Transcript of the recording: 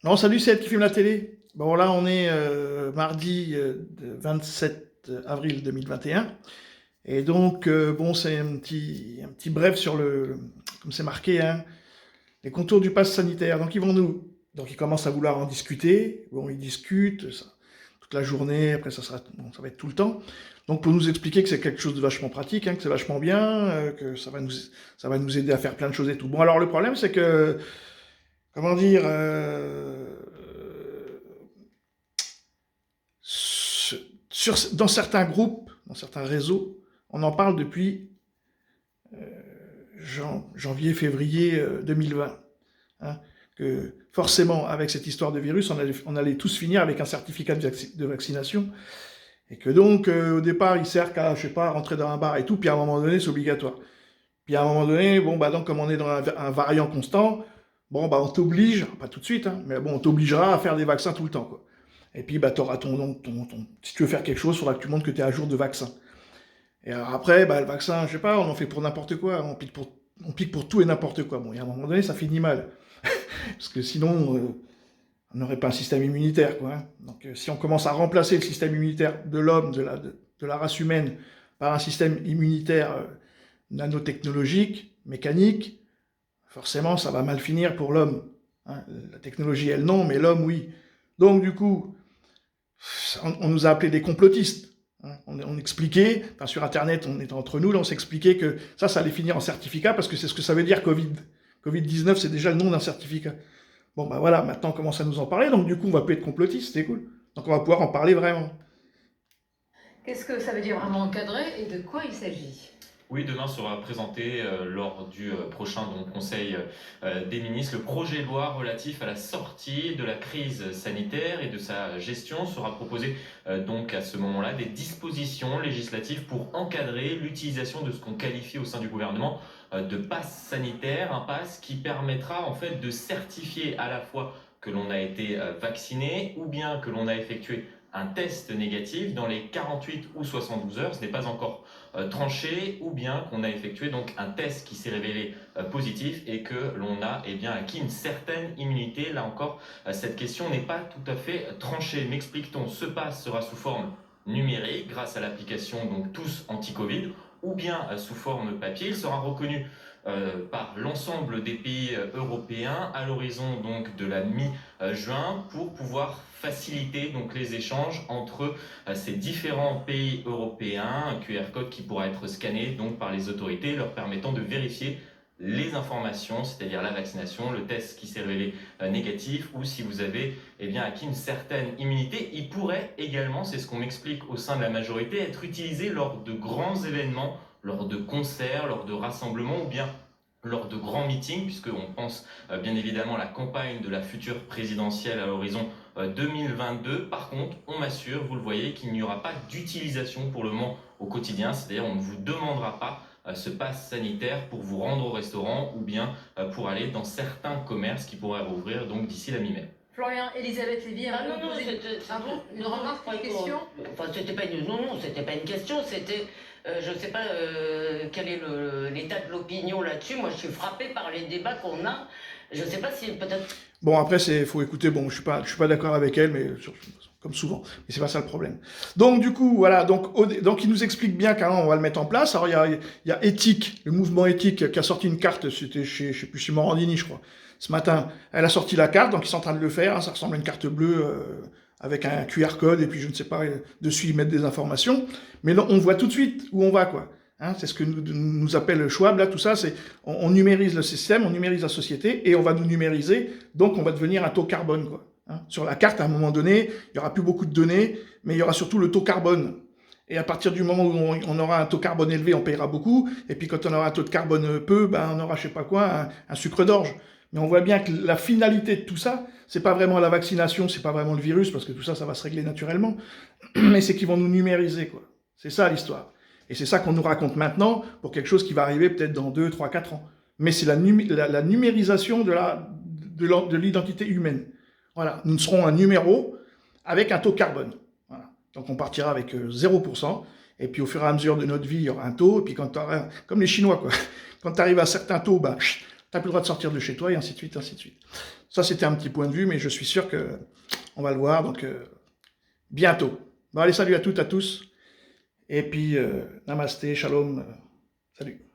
Non, salut, c'est Ed qui filme la télé. Bon, là, on est mardi 27 avril 2021. Et donc, bon, c'est un petit bref sur comme c'est marqué, hein, les contours du pass sanitaire. Donc, ils commencent à vouloir en discuter. Bon, ils discutent toute la journée. Après, bon, ça va être tout le temps. Donc, pour nous expliquer que c'est quelque chose de vachement pratique, hein, que c'est vachement bien, que ça va nous aider à faire plein de choses et tout. Bon, alors, le problème, c'est que, comment dire, dans certains groupes, dans certains réseaux, on en parle depuis janvier, février 2020. Hein, que forcément, avec cette histoire de virus, on allait tous finir avec un certificat de vaccination. Et que donc, au départ, il sert qu'à, je sais pas, rentrer dans un bar et tout, puis à un moment donné, c'est obligatoire. Puis à un moment donné, bon, bah donc, comme on est dans un variant constant, bon, bah on t'oblige, pas tout de suite, hein, mais bon, on t'obligera à faire des vaccins tout le temps, quoi. Et puis, bah, t'auras si tu veux faire quelque chose, il faudra que tu montres que tu es à jour de vaccin. Et alors après, bah, le vaccin, je sais pas, on en fait pour n'importe quoi, on pique pour tout et n'importe quoi. Bon, et à un moment donné, ça finit mal. Parce que sinon, on n'aurait pas un système immunitaire, quoi. Hein. Donc, si on commence à remplacer le système immunitaire de l'homme, de la race humaine, par un système immunitaire nanotechnologique, mécanique, forcément, ça va mal finir pour l'homme. Hein. La technologie, elle, non, mais l'homme, oui. Donc, du coup, on nous a appelés des complotistes. Hein. On expliquait, enfin, sur Internet, on était entre nous, là, on s'expliquait que ça allait finir en certificat, parce que c'est ce que ça veut dire Covid. Covid-19, c'est déjà le nom d'un certificat. Bon, bah voilà, maintenant on commence à nous en parler, donc du coup, on va plus être complotistes, c'est cool. Donc on va pouvoir en parler vraiment. Qu'est-ce que ça veut dire vraiment encadré et de quoi il s'agit? Oui, demain sera présenté lors du prochain Conseil des ministres. Le projet de loi relatif à la sortie de la crise sanitaire et de sa gestion sera proposé donc à ce moment-là des dispositions législatives pour encadrer l'utilisation de ce qu'on qualifie au sein du gouvernement de passe sanitaire, un passe qui permettra en fait de certifier à la fois que l'on a été vacciné ou bien que l'on a effectué un test négatif dans les 48 ou 72 heures. Ce n'est pas encore tranché, ou bien qu'on a effectué donc un test qui s'est révélé positif et que l'on a bien acquis une certaine immunité. Là encore, cette question n'est pas tout à fait tranchée. M'explique-t-on? Ce pass sera sous forme numérique grâce à l'application donc Tous Anti-Covid, ou bien sous forme papier. Il sera reconnu par l'ensemble des pays européens à l'horizon donc de la mi-juin pour pouvoir faciliter donc les échanges entre ces différents pays européens, un QR code qui pourra être scanné donc par les autorités leur permettant de vérifier les informations, c'est-à-dire la vaccination, le test qui s'est révélé négatif, ou si vous avez acquis une certaine immunité. Il pourrait également, c'est ce qu'on m'explique au sein de la majorité, être utilisé lors de grands événements, lors de concerts, lors de rassemblements, ou bien lors de grands meetings, puisqu'on pense bien évidemment à la campagne de la future présidentielle à l'horizon 2022. Par contre, on m'assure, vous le voyez, qu'il n'y aura pas d'utilisation pour le moment au quotidien, c'est-à-dire on ne vous demandera pas ce pass sanitaire pour vous rendre au restaurant ou bien pour aller dans certains commerces qui pourraient rouvrir donc d'ici la mi-mai. Florian, Elisabeth Lévy a non, posé... c'était... Ah bon, une remarque, une question? Enfin, c'était pas une... Non, non, c'était pas une question, c'était... je sais pas quel est l'état de l'opinion là-dessus. Moi, je suis frappée par les débats qu'on a. Je sais pas si peut-être... Bon, après, faut écouter, bon, je suis pas d'accord avec elle, mais comme souvent, mais c'est pas ça le problème. Donc, du coup, voilà, donc il nous explique bien comment on va le mettre en place. Alors, il y a Éthique, le mouvement Éthique, qui a sorti une carte, c'était je sais plus, chez Morandini, je crois. Ce matin, elle a sorti la carte, donc ils sont en train de le faire, hein, ça ressemble à une carte bleue avec un QR code, et puis je ne sais pas, dessus ils mettent des informations. Mais là, on voit tout de suite où on va, quoi. Hein, c'est ce que nous appelle Schwab, là, tout ça, c'est on numérise le système, on numérise la société, et on va nous numériser, donc on va devenir un taux carbone, quoi. Hein, sur la carte, à un moment donné, il n'y aura plus beaucoup de données, mais il y aura surtout le taux carbone. Et à partir du moment où on aura un taux carbone élevé, on payera beaucoup, et puis quand on aura un taux de carbone peu, ben on aura, je sais pas quoi, un sucre d'orge. Mais on voit bien que la finalité de tout ça, c'est pas vraiment la vaccination, c'est pas vraiment le virus, parce que tout ça, ça va se régler naturellement, mais c'est qu'ils vont nous numériser, quoi. C'est ça l'histoire. Et c'est ça qu'on nous raconte maintenant pour quelque chose qui va arriver peut-être dans 2, 3, 4 ans. Mais c'est la numérisation de l'identité humaine. Voilà, nous serons un numéro avec un taux carbone. Voilà. Donc on partira avec 0%, et puis au fur et à mesure de notre vie, il y aura un taux, et puis comme les Chinois, quoi. Quand tu arrives à un certain taux, bah, tu n'as plus le droit de sortir de chez toi, et ainsi de suite, ainsi de suite. Ça, c'était un petit point de vue, mais je suis sûr que on va le voir, donc bientôt. Bon, allez, salut à toutes, à tous. Et puis, namasté, shalom, salut.